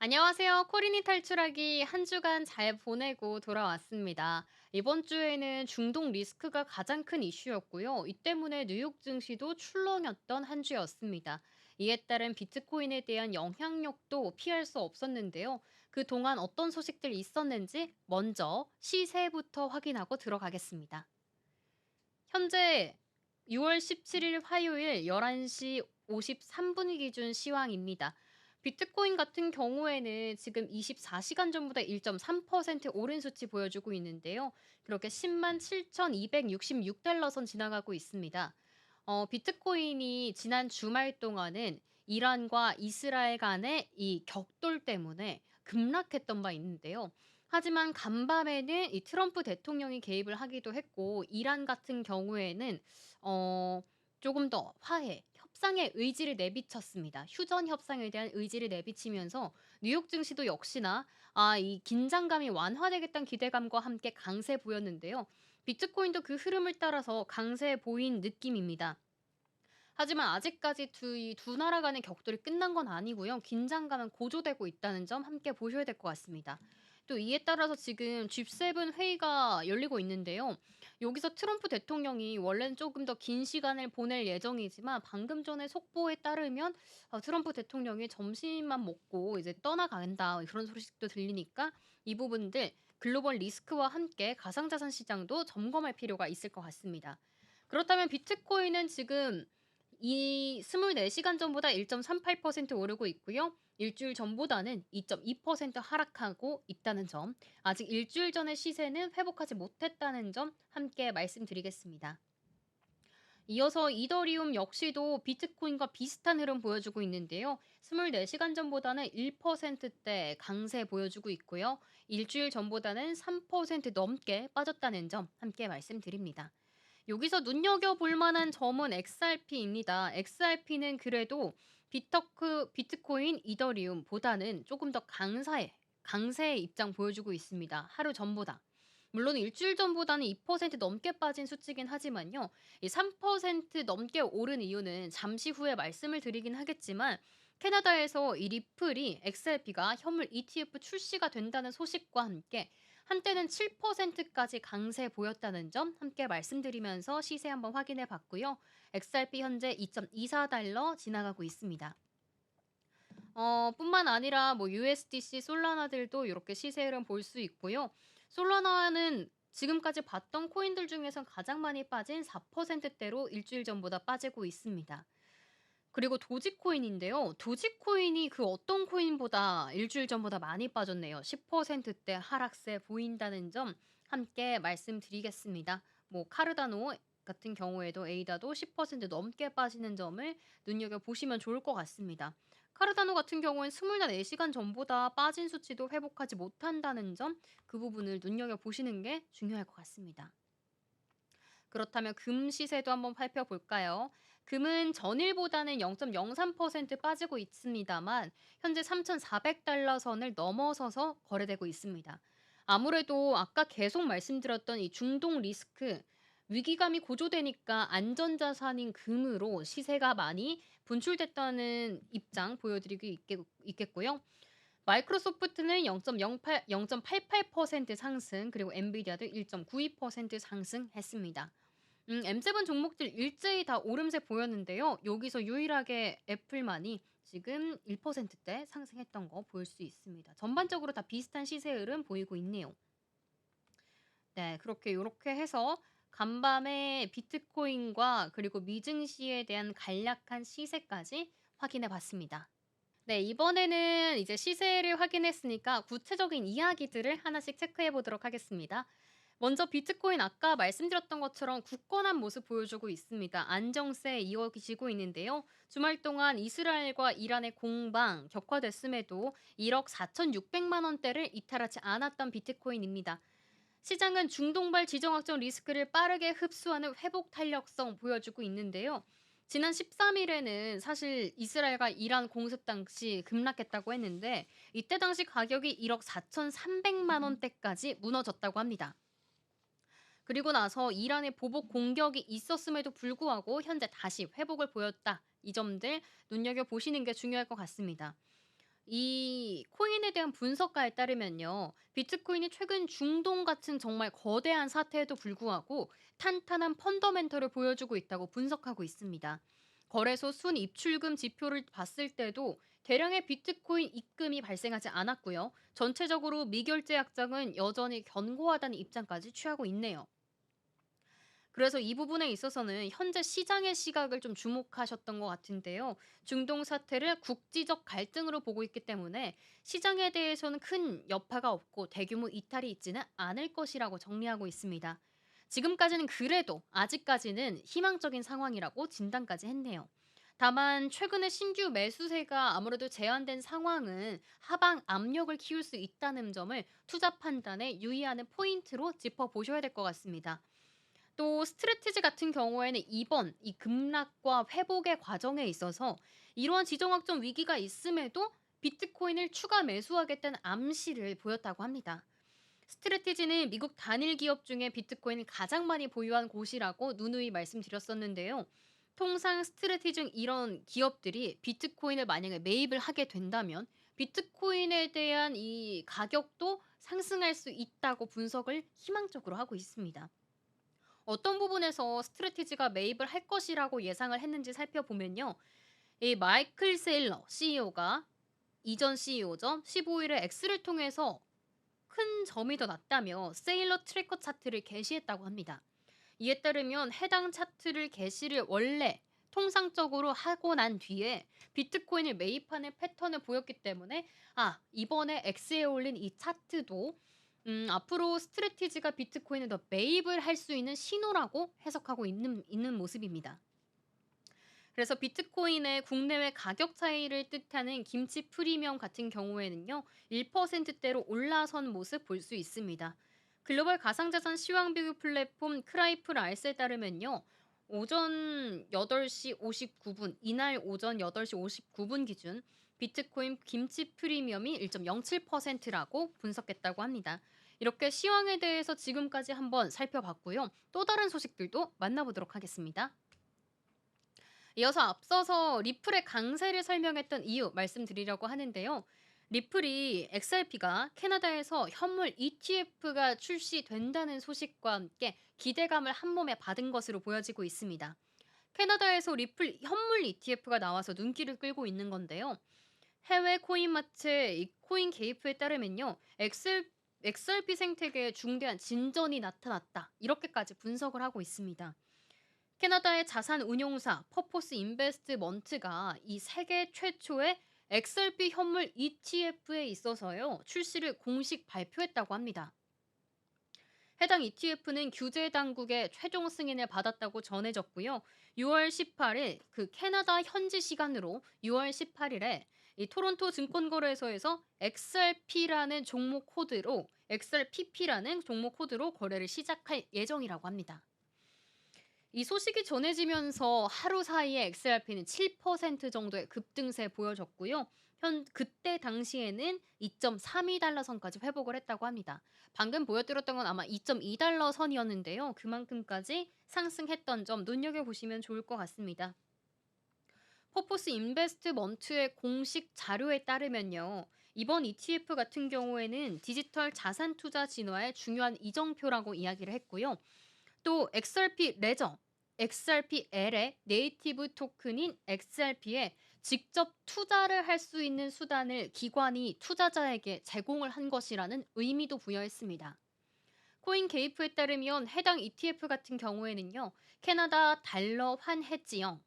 안녕하세요. 코린이 탈출하기 한 주간 잘 보내고 돌아왔습니다. 이번 주에는 중동 리스크가 가장 큰 이슈였고요. 이 때문에 뉴욕 증시도 출렁였던 한 주였습니다. 이에 따른 비트코인에 대한 영향력도 피할 수 없었는데요. 그동안 어떤 소식들이 있었는지 먼저 시세부터 확인하고 들어가겠습니다. 현재 6월 17일 화요일 11시 53분 기준 시황입니다. 비트코인 같은 경우에는 지금 24시간 전보다 1.3% 오른 수치 보여주고 있는데요. 그렇게 10만 7,266달러 선 지나가고 있습니다. 비트코인이 지난 주말 동안은 이란과 이스라엘 간의 이 격돌 때문에 급락했던 바 있는데요. 하지만 간밤에는 이 트럼프 대통령이 개입을 하기도 했고 이란 같은 경우에는 어 조금 더 화해, 협상의 의지를 내비쳤습니다. 휴전 협상에 대한 의지를 내비치면서 뉴욕 증시도 역시나 이 긴장감이 완화되겠다는 기대감과 함께 강세 보였는데요. 비트코인도 그 흐름을 따라서 강세 보인 느낌입니다. 하지만 아직까지 이 두 나라 간의 격돌이 끝난 건 아니고요. 긴장감은 고조되고 있다는 점 함께 보셔야 될 것 같습니다. 또 이에 따라서 지금 G7 회의가 열리고 있는데요. 여기서 트럼프 대통령이 원래는 조금 더 긴 시간을 보낼 예정이지만 방금 전에 속보에 따르면 트럼프 대통령이 점심만 먹고 이제 떠나간다 그런 소식도 들리니까 이 부분들 글로벌 리스크와 함께 가상자산 시장도 점검할 필요가 있을 것 같습니다. 그렇다면 비트코인은 지금 이 24시간 전보다 1.38% 오르고 있고요. 일주일 전보다는 2.2% 하락하고 있다는 점, 아직 일주일 전의 시세는 회복하지 못했다는 점 함께 말씀드리겠습니다. 이어서 이더리움 역시도 비트코인과 비슷한 흐름 보여주고 있는데요. 24시간 전보다는 1%대 강세 보여주고 있고요. 일주일 전보다는 3% 넘게 빠졌다는 점 함께 말씀드립니다. 여기서 눈여겨볼 만한 점은 XRP입니다. XRP는 그래도 비트코인, 이더리움보다는 조금 더 강세의 입장 보여주고 있습니다. 하루 전보다. 물론 일주일 전보다는 2% 넘게 빠진 수치긴 하지만요. 이 3% 넘게 오른 이유는 잠시 후에 말씀을 드리긴 하겠지만 캐나다에서 이 리플이 XRP가 현물 ETF 출시가 된다는 소식과 함께 한때는 7%까지 강세 보였다는 점 함께 말씀드리면서 시세 한번 확인해 봤고요. XRP 현재 2.24달러 지나가고 있습니다. 뿐만 아니라 뭐 USDC, 솔라나들도 이렇게 시세 흐름 볼 수 있고요. 솔라나는 지금까지 봤던 코인들 중에서 가장 많이 빠진 4%대로 일주일 전보다 빠지고 있습니다. 그리고 도지코인인데요. 도지코인이 그 어떤 코인보다 일주일 전보다 많이 빠졌네요. 10%대 하락세 보인다는 점 함께 말씀드리겠습니다. 뭐 카르다노 같은 경우에도 에이다도 10% 넘게 빠지는 점을 눈여겨보시면 좋을 것 같습니다. 카르다노 같은 경우엔 24시간 전보다 빠진 수치도 회복하지 못한다는 점 그 부분을 눈여겨보시는 게 중요할 것 같습니다. 그렇다면 금 시세도 한번 살펴볼까요? 금은 전일보다는 0.03% 빠지고 있습니다만 현재 3,400달러 선을 넘어서서 거래되고 있습니다. 아무래도 아까 계속 말씀드렸던 이 중동 리스크 위기감이 고조되니까 안전자산인 금으로 시세가 많이 분출됐다는 입장 보여드리고 있겠고요. 마이크로소프트는 0.88% 상승, 그리고 엔비디아도 1.92% 상승했습니다. M7 종목들 일제히 다 오름세 보였는데요. 여기서 유일하게 애플만이 지금 1%대 상승했던 거 볼 수 있습니다. 전반적으로 다 비슷한 시세 흐름 보이고 있네요. 네, 그렇게 요렇게 해서 간밤에 비트코인과 그리고 미증시에 대한 간략한 시세까지 확인해 봤습니다. 네, 이번에는 이제 시세를 확인했으니까 구체적인 이야기들을 하나씩 체크해 보도록 하겠습니다. 먼저 비트코인 아까 말씀드렸던 것처럼 굳건한 모습 보여주고 있습니다. 안정세 이어지고 있는데요. 주말 동안 이스라엘과 이란의 공방 격화됐음에도 1억 4,600만 원대를 이탈하지 않았던 비트코인입니다. 시장은 중동발 지정학적 리스크를 빠르게 흡수하는 회복 탄력성 보여주고 있는데요. 지난 13일에는 사실 이스라엘과 이란 공습 당시 급락했다고 했는데 이때 당시 가격이 1억 4,300만 원대까지 무너졌다고 합니다. 그리고 나서 이란의 보복 공격이 있었음에도 불구하고 현재 다시 회복을 보였다. 이 점들 눈여겨보시는 게 중요할 것 같습니다. 이 코인 대한 분석가에 따르면요. 비트코인이 최근 중동 같은 정말 거대한 사태에도 불구하고 탄탄한 펀더멘털을 보여주고 있다고 분석하고 있습니다. 거래소 순 입출금 지표를 봤을 때도 대량의 비트코인 입금이 발생하지 않았고요. 전체적으로 미결제 약장은 여전히 견고하다는 입장까지 취하고 있네요. 그래서 이 부분에 있어서는 현재 시장의 시각을 좀 주목하셨던 것 같은데요. 중동 사태를 국지적 갈등으로 보고 있기 때문에 시장에 대해서는 큰 여파가 없고 대규모 이탈이 있지는 않을 것이라고 정리하고 있습니다. 지금까지는 그래도 아직까지는 희망적인 상황이라고 진단까지 했네요. 다만 최근에 신규 매수세가 아무래도 제한된 상황은 하방 압력을 키울 수 있다는 점을 투자 판단에 유의하는 포인트로 짚어보셔야 될 것 같습니다. 또 스트래티지 같은 경우에는 이번 이 급락과 회복의 과정에 있어서 이러한 지정학적 위기가 있음에도 비트코인을 추가 매수하겠다는 암시를 보였다고 합니다. 스트래티지는 미국 단일 기업 중에 비트코인을 가장 많이 보유한 곳이라고 누누이 말씀드렸었는데요. 통상 스트래티지 이런 기업들이 비트코인을 만약에 매입을 하게 된다면 비트코인에 대한 이 가격도 상승할 수 있다고 분석을 희망적으로 하고 있습니다. 어떤 부분에서 스트래티지가 매입을 할 것이라고 예상을 했는지 살펴보면요. 이 마이클 세일러 CEO가 이전 CEO죠. 15일에 X를 통해서 큰 점이 더 났다며 세일러 트래커 차트를 게시했다고 합니다. 이에 따르면 해당 차트를 게시를 원래 통상적으로 하고 난 뒤에 비트코인을 매입하는 패턴을 보였기 때문에 이번에 X에 올린 이 차트도 앞으로 스트래티지가 비트코인을 더 매입을 할 수 있는 신호라고 해석하고 있는 모습입니다. 그래서 비트코인의 국내외 가격 차이를 뜻하는 김치 프리미엄 같은 경우에는요, 1%대로 올라선 모습 볼 수 있습니다. 글로벌 가상자산 시황 비교 플랫폼 크라이프 라이스에 따르면요, 오전 8시 59분, 이날 오전 8시 59분 기준 비트코인 김치 프리미엄이 1.07%라고 분석했다고 합니다. 이렇게 시황에 대해서 지금까지 한번 살펴봤고요. 또 다른 소식들도 만나보도록 하겠습니다. 이어서 앞서서 리플의 강세를 설명했던 이유 말씀드리려고 하는데요. 리플이 XRP가 캐나다에서 현물 ETF가 출시된다는 소식과 함께 기대감을 한 몸에 받은 것으로 보여지고 있습니다. 캐나다에서 리플 현물 ETF가 나와서 눈길을 끌고 있는 건데요. 해외 코인마트 이 코인게이프에 따르면요. XRP 생태계에 중대한 진전이 나타났다. 이렇게까지 분석을 하고 있습니다. 캐나다의 자산 운용사 퍼포스 인베스트먼트가 이 세계 최초의 XRP 현물 ETF에 있어서요. 출시를 공식 발표했다고 합니다. 해당 ETF는 규제 당국의 최종 승인을 받았다고 전해졌고요. 6월 18일 그 캐나다 현지 시간으로 6월 18일에 이 토론토 증권거래소에서 XRPP라는 종목 코드로 거래를 시작할 예정이라고 합니다. 이 소식이 전해지면서 하루 사이에 XRP는 7% 정도의 급등세 보여줬고요. 그때 당시에는 2.32달러 선까지 회복을 했다고 합니다. 방금 보여드렸던 건 아마 2.2달러 선이었는데요. 그만큼까지 상승했던 점 눈여겨보시면 좋을 것 같습니다. 퍼포스 인베스트먼트의 공식 자료에 따르면요. 이번 ETF 같은 경우에는 디지털 자산 투자 진화의 중요한 이정표라고 이야기를 했고요. 또 XRP 레저, XRPL의 네이티브 토큰인 XRP에 직접 투자를 할 수 있는 수단을 기관이 투자자에게 제공을 한 것이라는 의미도 부여했습니다. 코인게이프에 따르면 해당 ETF 같은 경우에는요, 캐나다 달러 환 해지형,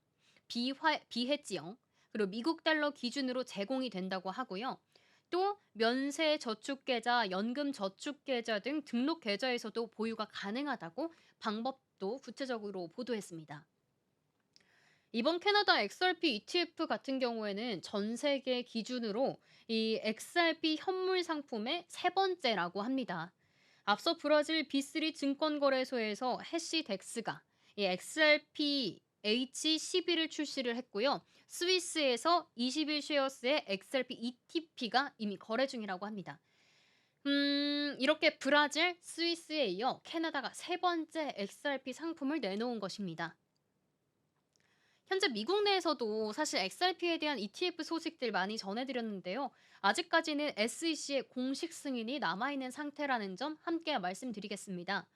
비해지형, 그리고 미국 달러 기준으로 제공이 된다고 하고요. 또 면세 저축 계좌, 연금 저축 계좌 등 등록 계좌에서도 보유가 가능하다고 방법도 구체적으로 보도했습니다. 이번 캐나다 XRP ETF 같은 경우에는 전 세계 기준으로 이 XRP 현물 상품의 세 번째라고 합니다. 앞서 브라질 B3 증권거래소에서 해시덱스가 이 XRP H12를 출시를 했고요. 스위스에서 21쉐어스의 XRP ETP가 이미 거래 중이라고 합니다. 이렇게 브라질, 스위스에 이어 캐나다가 세 번째 XRP 상품을 내놓은 것입니다. 현재 미국 내에서도 사실 XRP에 대한 ETF 소식들 많이 전해드렸는데요. 아직까지는 SEC의 공식 승인이 남아있는 상태라는 점 함께 말씀드리겠습니다.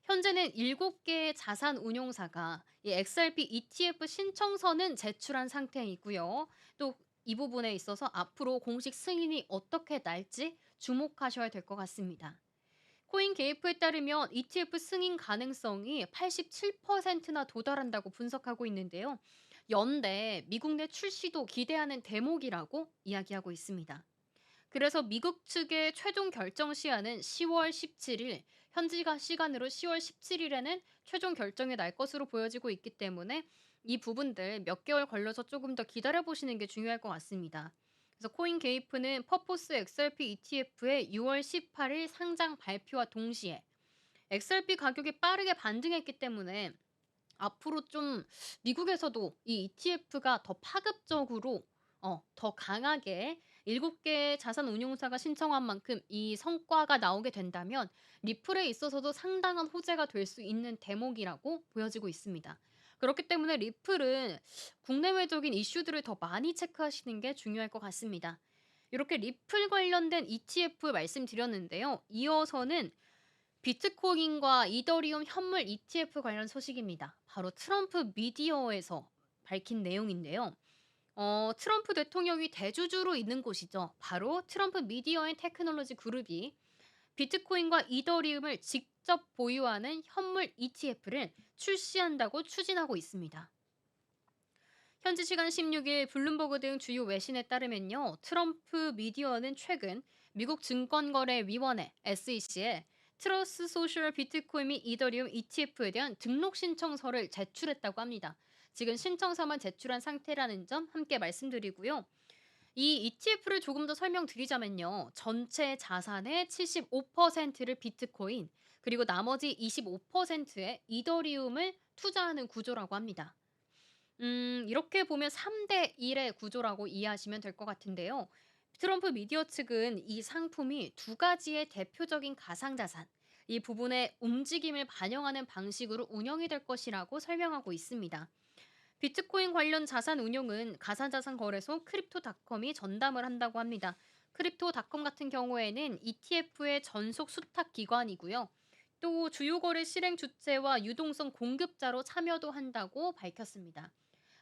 현재는 7개의 자산 운용사가 이 XRP ETF 신청서는 제출한 상태이고요. 또 이 부분에 있어서 앞으로 공식 승인이 어떻게 날지 주목하셔야 될 것 같습니다. 코인 게이프에 따르면 ETF 승인 가능성이 87%나 도달한다고 분석하고 있는데요. 연내 미국 내 출시도 기대하는 대목이라고 이야기하고 있습니다. 그래서 미국 측의 최종 결정 시한은 10월 17일, 현지가 시간으로 10월 17일에는 최종 결정이 날 것으로 보여지고 있기 때문에 이 부분들 몇 개월 걸려서 조금 더 기다려 보시는 게 중요할 것 같습니다. 그래서 코인 게이프는 퍼포스 XRP ETF의 6월 18일 상장 발표와 동시에 XRP 가격이 빠르게 반등했기 때문에 앞으로 좀 미국에서도 이 ETF가 더 파급적으로 더 강하게 7개 자산 운용사가 신청한 만큼 이 성과가 나오게 된다면 리플에 있어서도 상당한 호재가 될 수 있는 대목이라고 보여지고 있습니다. 그렇기 때문에 리플은 국내외적인 이슈들을 더 많이 체크하시는 게 중요할 것 같습니다. 이렇게 리플 관련된 ETF 말씀드렸는데요. 이어서는 비트코인과 이더리움 현물 ETF 관련 소식입니다. 바로 트럼프 미디어에서 밝힌 내용인데요. 트럼프 대통령이 대주주로 있는 곳이죠. 바로 트럼프 미디어 앤 테크놀로지 그룹이 비트코인과 이더리움을 직접 보유하는 현물 ETF를 출시한다고 추진하고 있습니다. 현지 시간 16일 블룸버그 등 주요 외신에 따르면요. 트럼프 미디어는 최근 미국 증권거래위원회 SEC에 트러스 소셜 비트코인 및 이더리움 ETF에 대한 등록 신청서를 제출했다고 합니다. 지금 신청서만 제출한 상태라는 점 함께 말씀드리고요. 이 ETF를 조금 더 설명드리자면요. 전체 자산의 75%를 비트코인, 그리고 나머지 25%의 이더리움을 투자하는 구조라고 합니다. 이렇게 보면 3대 1의 구조라고 이해하시면 될 것 같은데요. 트럼프 미디어 측은 이 상품이 두 가지의 대표적인 가상자산, 이 부분의 움직임을 반영하는 방식으로 운영이 될 것이라고 설명하고 있습니다. 비트코인 관련 자산 운용은 가상자산 거래소 크립토닷컴이 전담을 한다고 합니다. 크립토닷컴 같은 경우에는 ETF의 전속 수탁 기관이고요. 또 주요 거래 실행 주체와 유동성 공급자로 참여도 한다고 밝혔습니다.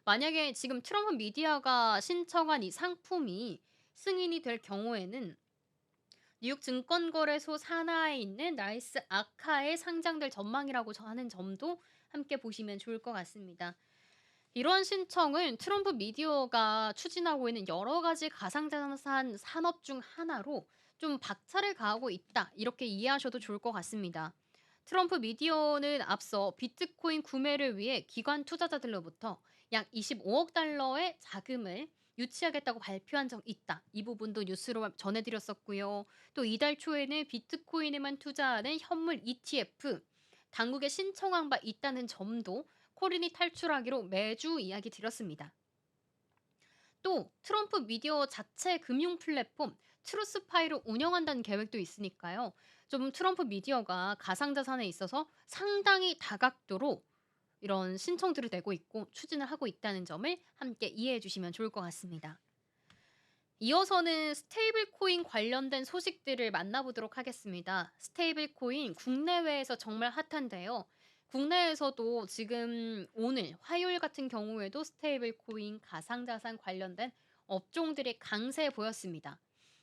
만약에 지금 트럼프 미디어가 신청한 이 상품이 승인이 될 경우에는 뉴욕 증권거래소 산하에 있는 나이스 아카에 상장될 전망이라고 하는 점도 함께 보시면 좋을 것 같습니다. 이러한 신청은 트럼프 미디어가 추진하고 있는 여러 가지 가상자산 산업 중 하나로 좀 박차를 가하고 있다. 이렇게 이해하셔도 좋을 것 같습니다. 트럼프 미디어는 앞서 비트코인 구매를 위해 기관 투자자들로부터 약 25억 달러의 자금을 유치하겠다고 발표한 적 있다. 이 부분도 뉴스로 전해드렸었고요. 또 이달 초에는 비트코인에만 투자하는 현물 ETF, 당국에 신청한 바 있다는 점도 코린이 탈출하기로 매주 이야기 드렸습니다. 또 트럼프 미디어 자체 금융 플랫폼 트루스파이를 운영한다는 계획도 있으니까요. 좀 트럼프 미디어가 가상자산에 있어서 상당히 다각도로 이런 신청들을 내고 있고 추진을 하고 있다는 점을 함께 이해해 주시면 좋을 것 같습니다. 이어서는 스테이블 코인 관련된 소식들을 만나보도록 하겠습니다. 스테이블 코인 국내외에서 정말 핫한데요. 국내에서도 지금 오늘 화요일 같은 경우에도 스테이블 코인 가상자산 관련된 업종들이 강세 보였습니다.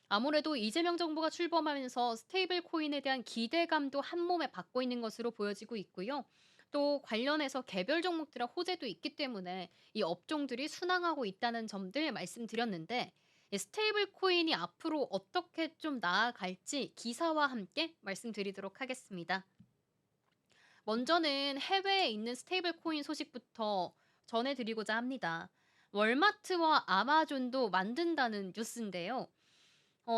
아무래도 이재명 정부가 출범하면서 스테이블 코인에 대한 기대감도 한몸에 받고 있는 것으로 보여지고 있고요. 또 관련해서 개별 종목들의 호재도 있기 때문에 이 업종들이 순항하고 있다는 점들 말씀드렸는데 이 스테이블 코인이 앞으로 어떻게 좀 나아갈지 기사와 함께 말씀드리도록 하겠습니다. 먼저는 해외에 있는 스테이블 코인 소식부터 전해드리고자 합니다. 월마트와 아마존도 만든다는 뉴스인데요.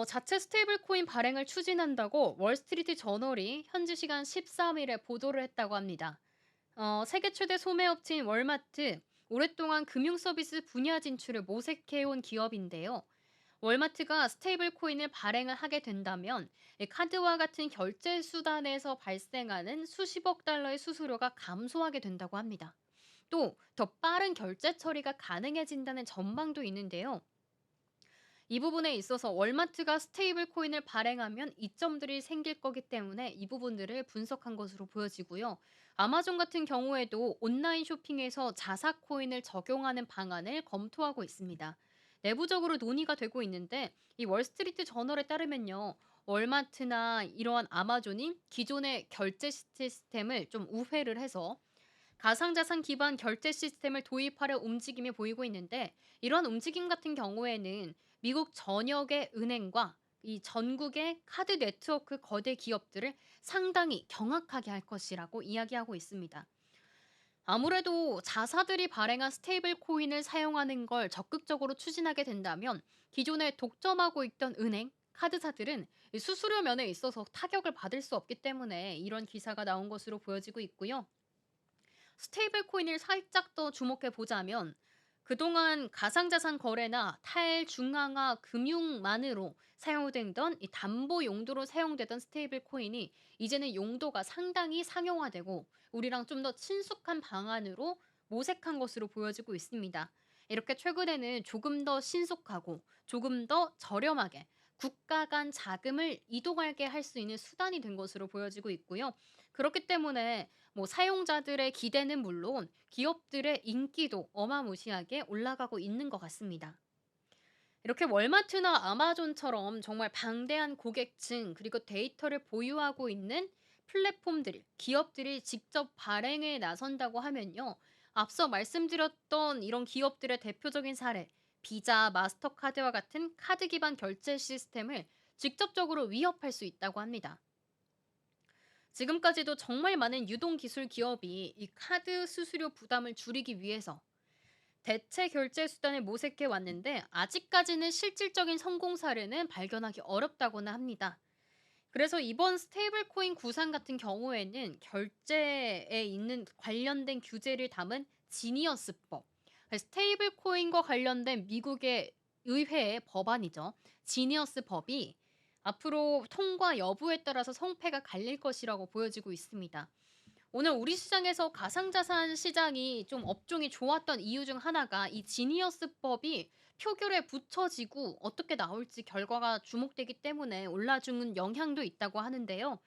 자체 스테이블 코인 발행을 추진한다고 월스트리트 저널이 현지 시간 13일에 보도를 했다고 합니다. 세계 최대 소매업체인 월마트, 오랫동안 금융 서비스 분야 진출을 모색해온 기업인데요. 월마트가 스테이블 코인을 발행을 하게 된다면 이 카드와 같은 결제 수단에서 발생하는 수십억 달러의 수수료가 감소하게 된다고 합니다. 또 더 빠른 결제 처리가 가능해진다는 전망도 있는데요. 이 부분에 있어서 월마트가 스테이블 코인을 발행하면 이점들이 생길 거기 때문에 이 부분들을 분석한 것으로 보여지고요. 아마존 같은 경우에도 온라인 쇼핑에서 자사 코인을 적용하는 방안을 검토하고 있습니다. 내부적으로 논의가 되고 있는데 이 월스트리트 저널에 따르면요. 월마트나 이러한 아마존이 기존의 결제 시스템을 좀 우회를 해서 가상자산 기반 결제 시스템을 도입하려 움직임이 보이고 있는데 이런 움직임 같은 경우에는 미국 전역의 은행과 이 전국의 카드 네트워크 거대 기업들을 상당히 경악하게 할 것이라고 이야기하고 있습니다. 아무래도 자사들이 발행한 스테이블 코인을 사용하는 걸 적극적으로 추진하게 된다면 기존에 독점하고 있던 은행, 카드사들은 이 수수료 면에 있어서 타격을 받을 수 없기 때문에 이런 기사가 나온 것으로 보여지고 있고요. 스테이블 코인을 살짝 더 주목해 보자면 그동안 가상자산 거래나 탈중앙화 금융만으로 사용되던 이 담보 용도로 사용되던 스테이블 코인이 이제는 용도가 상당히 상용화되고 우리랑 좀 더 친숙한 방안으로 모색한 것으로 보여지고 있습니다. 이렇게 최근에는 조금 더 신속하고 조금 더 저렴하게 국가 간 자금을 이동하게 할 수 있는 수단이 된 것으로 보여지고 있고요. 그렇기 때문에 뭐 사용자들의 기대는 물론 기업들의 인기도 어마무시하게 올라가고 있는 것 같습니다. 이렇게 월마트나 아마존처럼 정말 방대한 고객층 그리고 데이터를 보유하고 있는 플랫폼들, 기업들이 직접 발행에 나선다고 하면요. 앞서 말씀드렸던 이런 기업들의 대표적인 사례, 비자, 마스터카드와 같은 카드 기반 결제 시스템을 직접적으로 위협할 수 있다고 합니다. 지금까지도 정말 많은 유동기술 기업이 이 카드 수수료 부담을 줄이기 위해서 대체 결제 수단을 모색해 왔는데 아직까지는 실질적인 성공 사례는 발견하기 어렵다고는 합니다. 그래서 이번 스테이블 코인 구상 같은 경우에는 결제에 있는 관련된 규제를 담은 지니어스법, 스테이블 코인과 관련된 미국의 의회의 법안이죠. 지니어스 법이 앞으로 통과 여부에 따라서 성패가 갈릴 것이라고 보여지고 있습니다. 오늘 우리 시장에서 가상자산 시장이 좀 업종이 좋았던 이유 중 하나가 이 지니어스법이 표결에 붙여지고 어떻게 나올지 결과가 주목되기 때문에 올라주는 영향도 있다고 하는데요.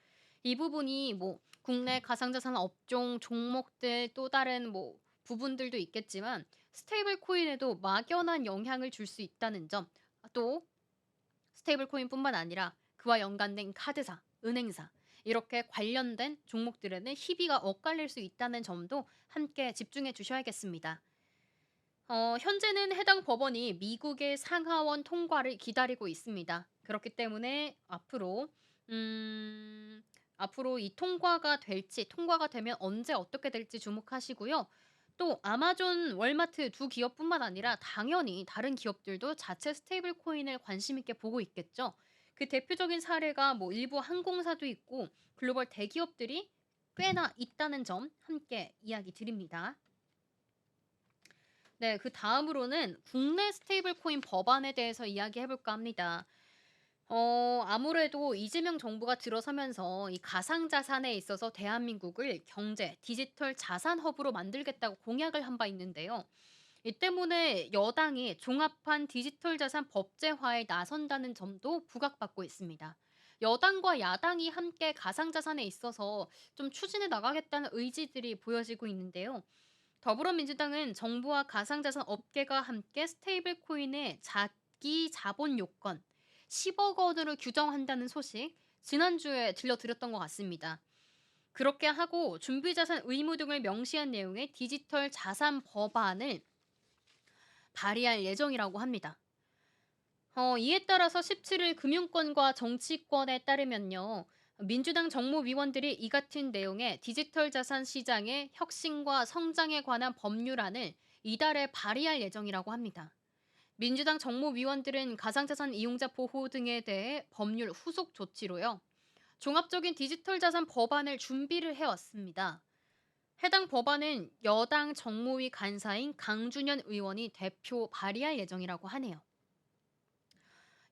이 부분이 뭐 국내 가상자산 업종 종목들 또 다른 뭐 부분들도 있겠지만 스테이블 코인에도 막연한 영향을 줄 수 있다는 점, 또 스테이블 코인뿐만 아니라 그와 연관된 카드사, 은행사 이렇게 관련된 종목들에는 희비가 엇갈릴 수 있다는 점도 함께 집중해 주셔야겠습니다. 현재는 해당 법원이 미국의 상하원 통과를 기다리고 있습니다. 그렇기 때문에 앞으로 이 통과가 되면 언제 어떻게 될지 주목하시고요. 또 아마존, 월마트 두 기업뿐만 아니라 당연히 다른 기업들도 자체 스테이블 코인을 관심 있게 보고 있겠죠. 그 대표적인 사례가 뭐 일부 항공사도 있고 글로벌 대기업들이 꽤나 있다는 점 함께 이야기 드립니다. 네, 그다음으로는 국내 스테이블 코인 법안에 대해서 이야기해 볼까 합니다. 아무래도 이재명 정부가 들어서면서 이 가상자산에 있어서 대한민국을 경제, 디지털 자산 허브로 만들겠다고 공약을 한 바 있는데요. 이 때문에 여당이 종합한 디지털 자산 법제화에 나선다는 점도 부각받고 있습니다. 여당과 야당이 함께 가상자산에 있어서 좀 추진해 나가겠다는 의지들이 보여지고 있는데요. 더불어민주당은 정부와 가상자산 업계가 함께 스테이블 코인의 자기 자본 요건 10억 원으로 규정한다는 소식 지난주에 들려드렸던 것 같습니다. 그렇게 하고 준비자산 의무 등을 명시한 내용의 디지털 자산 법안을 발의할 예정이라고 합니다. 이에 따라서 17일 금융권과 정치권에 따르면요. 민주당 정무위원들이 이 같은 내용의 디지털 자산 시장의 혁신과 성장에 관한 법률안을 이달에 발의할 예정이라고 합니다. 민주당 정무위원들은 가상자산 이용자 보호 등에 대해 법률 후속 조치로요. 종합적인 디지털 자산 법안을 준비를 해왔습니다. 해당 법안은 여당 정무위 간사인 강준현 의원이 대표 발의할 예정이라고 하네요.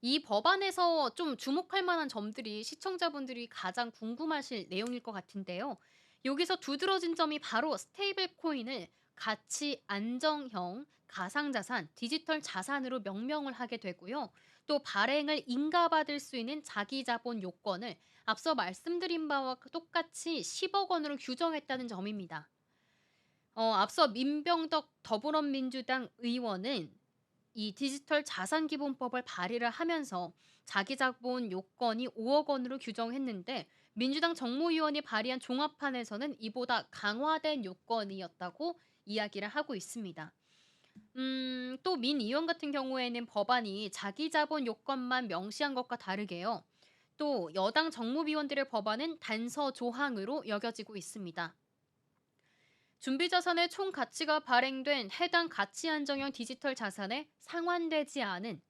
이 법안에서 좀 주목할 만한 점들이 시청자분들이 가장 궁금하실 내용일 것 같은데요. 여기서 두드러진 점이 바로 스테이블 코인을 가치 안정형 가상자산, 디지털 자산으로 명명을 하게 되고요. 또 발행을 인가받을 수 있는 자기자본 요건을 앞서 말씀드린 바와 똑같이 10억 원으로 규정했다는 점입니다. 앞서 민병덕 더불어민주당 의원은 이 디지털 자산기본법을 발의를 하면서 자기자본 요건이 5억 원으로 규정했는데 민주당 정무위원이 발의한 종합판에서는 이보다 강화된 요건이었다고 이야기를 하고 있습니다. 또 민 의원 같은 경우에는 법안이 자기자본 요건만 명시한 것과 다르게요. 또 여당 정무위원들의 법안은 단서 조항으로 여겨지고 있습니다. 준비자산의 총 가치가 발행된 해당 가치 안정형 디지털 자산에 상환되지 않은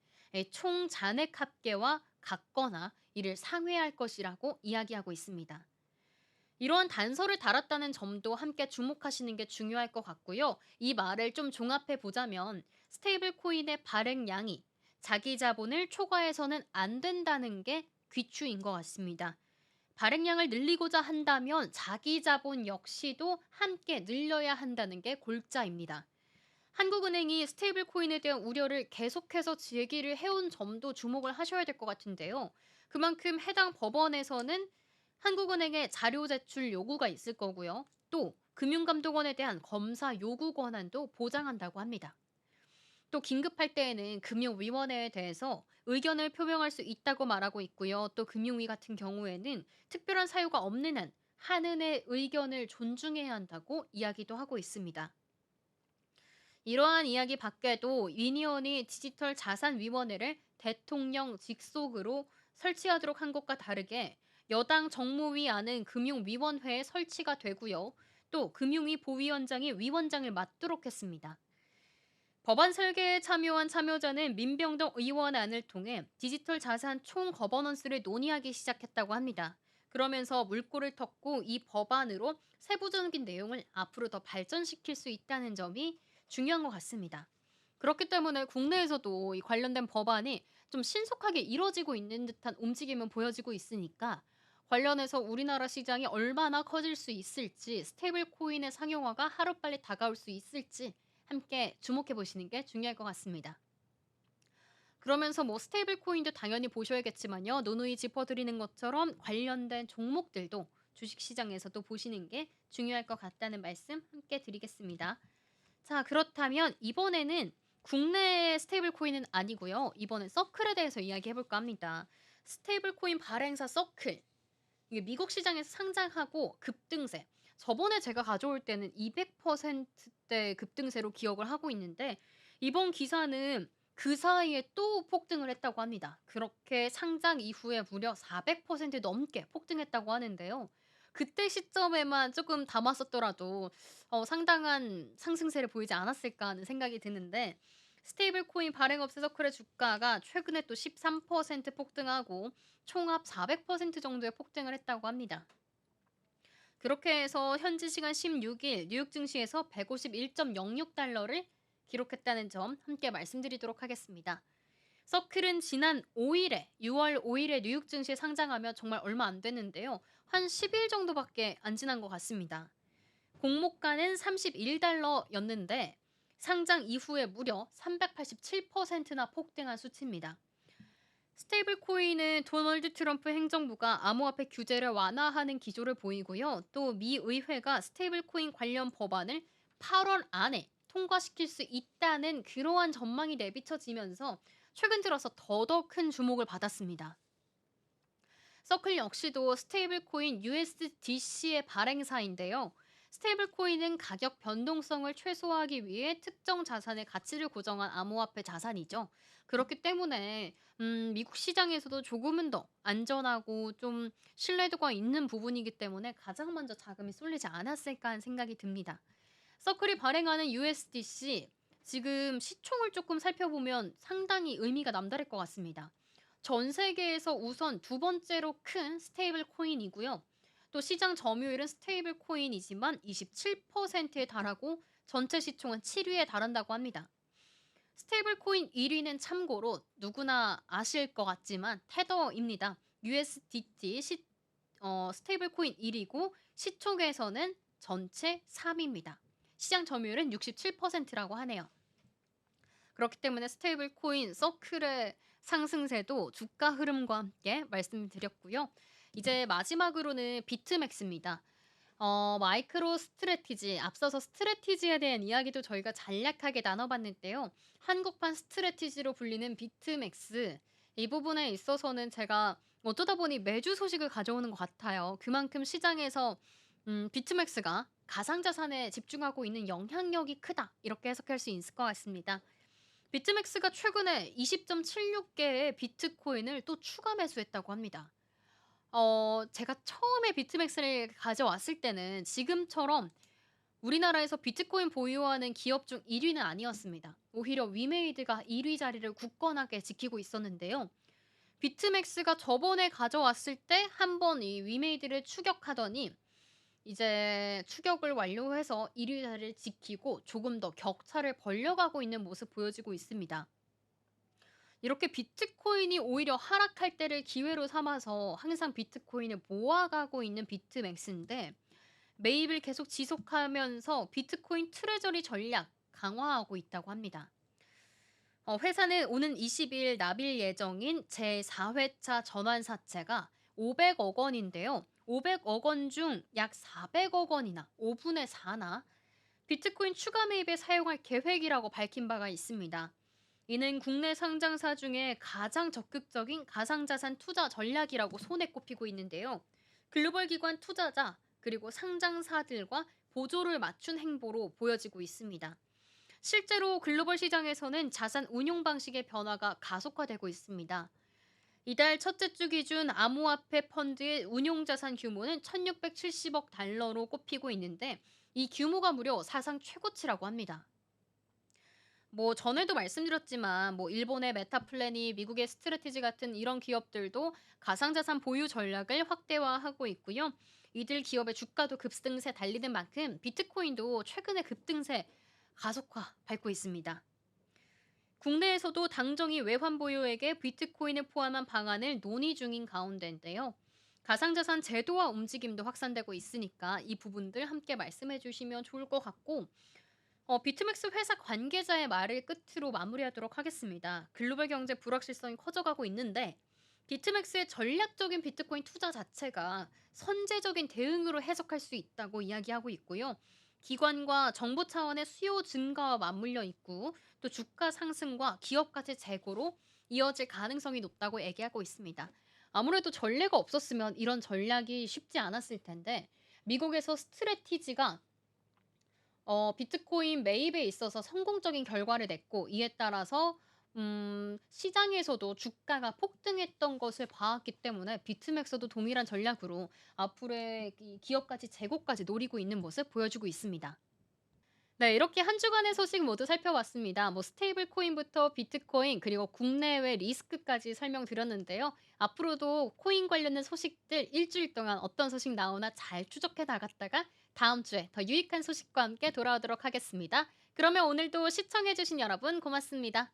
총 잔액 합계와 같거나 이를 상회할 것이라고 이야기하고 있습니다. 이러한 단서를 달았다는 점도 함께 주목하시는 게 중요할 것 같고요. 이 말을 좀 종합해 보자면 스테이블 코인의 발행량이 자기 자본을 초과해서는 안 된다는 게 귀추인 것 같습니다. 발행량을 늘리고자 한다면 자기 자본 역시도 함께 늘려야 한다는 게 골자입니다. 한국은행이 스테이블 코인에 대한 우려를 계속해서 제기를 해온 점도 주목을 하셔야 될 것 같은데요. 그만큼 해당 법원에서는 한국은행의 자료 제출 요구가 있을 거고요. 또 금융감독원에 대한 검사 요구 권한도 보장한다고 합니다. 또 긴급할 때에는 금융위원회에 대해서 의견을 표명할 수 있다고 말하고 있고요. 또 금융위 같은 경우에는 특별한 사유가 없는 한 한은의 의견을 존중해야 한다고 이야기도 하고 있습니다. 이러한 이야기 밖에도 윈 의원이 디지털 자산위원회를 대통령 직속으로 설치하도록 한 것과 다르게 여당 정무위 안은 금융위원회에 설치가 되고요. 또 금융위 부위원장이 위원장을 맡도록 했습니다. 법안 설계에 참여한 참여자는 민병덕 의원안을 통해 디지털 자산 총 거버넌스를 논의하기 시작했다고 합니다. 그러면서 물꼬를 텄고 이 법안으로 세부적인 내용을 앞으로 더 발전시킬 수 있다는 점이 중요한 것 같습니다. 그렇기 때문에 국내에서도 이 관련된 법안이 좀 신속하게 이뤄지고 있는 듯한 움직임은 보여지고 있으니까 관련해서 우리나라 시장이 얼마나 커질 수 있을지, 스테이블 코인의 상용화가 하루빨리 다가올 수 있을지 함께 주목해 보시는 게 중요할 것 같습니다. 그러면서 뭐 스테이블 코인도 당연히 보셔야겠지만요. 누누이 짚어드리는 것처럼 관련된 종목들도 주식시장에서도 보시는 게 중요할 것 같다는 말씀 함께 드리겠습니다. 자, 그렇다면 이번에는 국내의 스테이블 코인은 아니고요. 이번엔 서클에 대해서 이야기해 볼까 합니다. 스테이블 코인 발행사 서클. 이게 미국 시장에서 상장하고 급등세. 저번에 제가 가져올 때는 200%대 급등세로 기억을 하고 있는데 이번 기사는 그 사이에 또 폭등을 했다고 합니다. 그렇게 상장 이후에 무려 400% 넘게 폭등했다고 하는데요. 그때 시점에만 조금 담았었더라도 상당한 상승세를 보이지 않았을까 하는 생각이 드는데 스테이블 코인 발행업체 서클의 주가가 최근에 또 13% 폭등하고 총합 400% 정도의 폭등을 했다고 합니다. 그렇게 해서 현지 시간 16일 뉴욕 증시에서 151.06달러를 기록했다는 점 함께 말씀드리도록 하겠습니다. 서클은 지난 5일에 6월 5일에 뉴욕 증시에 상장하며 정말 얼마 안 됐는데요. 한 10일 정도밖에 안 지난 것 같습니다. 공모가는 31달러였는데 상장 이후에 무려 387%나 폭등한 수치입니다. 스테이블 코인은 도널드 트럼프 행정부가 암호화폐 규제를 완화하는 기조를 보이고요. 또 미 의회가 스테이블 코인 관련 법안을 8월 안에 통과시킬 수 있다는 그러한 전망이 내비쳐지면서 최근 들어서 더더욱 큰 주목을 받았습니다. 서클 역시도 스테이블 코인 USDC의 발행사인데요. 스테이블 코인은 가격 변동성을 최소화하기 위해 특정 자산의 가치를 고정한 암호화폐 자산이죠. 그렇기 때문에 미국 시장에서도 조금은 더 안전하고 좀 신뢰도가 있는 부분이기 때문에 가장 먼저 자금이 쏠리지 않았을까 하는 생각이 듭니다. 서클이 발행하는 USDC 지금 시총을 조금 살펴보면 상당히 의미가 남다를 것 같습니다. 전 세계에서 우선 두 번째로 큰 스테이블 코인이고요. 또 시장 점유율은 스테이블 코인이지만 27%에 달하고 전체 시총은 7위에 달한다고 합니다. 스테이블 코인 1위는 참고로 누구나 아실 것 같지만 테더입니다. USDT 스테이블 코인 1위고 시총에서는 전체 3위입니다. 시장 점유율은 67%라고 하네요. 그렇기 때문에 스테이블 코인 서클의 상승세도 주가 흐름과 함께 말씀드렸고요. 이제 마지막으로는 비트맥스입니다. 마이크로 스트래티지, 앞서서 스트래티지에 대한 이야기도 저희가 간략하게 나눠봤는데요. 한국판 스트래티지로 불리는 비트맥스, 이 부분에 있어서는 제가 어쩌다 보니 매주 소식을 가져오는 것 같아요. 그만큼 시장에서 비트맥스가 가상자산에 집중하고 있는 영향력이 크다, 이렇게 해석할 수 있을 것 같습니다. 비트맥스가 최근에 20.76개의 비트코인을 또 추가 매수했다고 합니다. 제가 처음에 비트맥스를 가져왔을 때는 지금처럼 우리나라에서 비트코인 보유하는 기업 중 1 위는 아니었습니다. 오히려 위메이드가 1위 자리를 굳건하게 지키고 있었는데요. 비트맥스가 저번에 가져왔을 때 한번 이 위메이드를 추격하더니 이제 추격을 완료해서 1위 자리를 지키고 조금 더 격차를 벌려가고 있는 모습 보여지고 있습니다. 이렇게 비트코인이 오히려 하락할 때를 기회로 삼아서 항상 비트코인을 모아가고 있는 비트맥스인데, 매입을 계속 지속하면서 비트코인 트레저리 전략 강화하고 있다고 합니다. 회사는 오는 20일 납일 예정인 제4회차 전환사채가 500억 원인데요. 500억 원 중 약 400억 원이나 5분의 4나 비트코인 추가 매입에 사용할 계획이라고 밝힌 바가 있습니다. 이는 국내 상장사 중에 가장 적극적인 가상자산 투자 전략이라고 손에 꼽히고 있는데요. 글로벌 기관 투자자 그리고 상장사들과 보조를 맞춘 행보로 보여지고 있습니다. 실제로 글로벌 시장에서는 자산 운용 방식의 변화가 가속화되고 있습니다. 이달 첫째 주 기준 암호화폐 펀드의 운용 자산 규모는 1670억 달러로 꼽히고 있는데, 이 규모가 무려 사상 최고치라고 합니다. 전에도 말씀드렸지만 일본의 메타플래니, 미국의 스트래티지 같은 이런 기업들도 가상자산 보유 전략을 확대화하고 있고요. 이들 기업의 주가도 급등세 달리는 만큼 비트코인도 최근에 급등세 가속화 밟고 있습니다. 국내에서도 당정이 외환 보유액에 비트코인을 포함한 방안을 논의 중인 가운데인데요. 가상자산 제도화 움직임도 확산되고 있으니까 이 부분들 함께 말씀해 주시면 좋을 것 같고, 비트맥스 회사 관계자의 말을 끝으로 마무리하도록 하겠습니다. 글로벌 경제 불확실성이 커져가고 있는데 비트맥스의 전략적인 비트코인 투자 자체가 선제적인 대응으로 해석할 수 있다고 이야기하고 있고요. 기관과 정부 차원의 수요 증가와 맞물려 있고, 또 주가 상승과 기업 가치 재고로 이어질 가능성이 높다고 얘기하고 있습니다. 아무래도 전례가 없었으면 이런 전략이 쉽지 않았을 텐데, 미국에서 스트래티지가 비트코인 매입에 있어서 성공적인 결과를 냈고, 이에 따라서 시장에서도 주가가 폭등했던 것을 봐왔기 때문에 비트맥스도 동일한 전략으로 앞으로의 이 기업가치 재고까지 노리고 있는 모습 보여주고 있습니다. 네, 이렇게 한 주간의 소식 모두 살펴봤습니다. 스테이블 코인부터 비트코인 그리고 국내외 리스크까지 설명드렸는데요. 앞으로도 코인 관련된 소식들 일주일 동안 어떤 소식 나오나 잘 추적해 나갔다가 다음 주에 더 유익한 소식과 함께 돌아오도록 하겠습니다. 그러면 오늘도 시청해 주신 여러분 고맙습니다.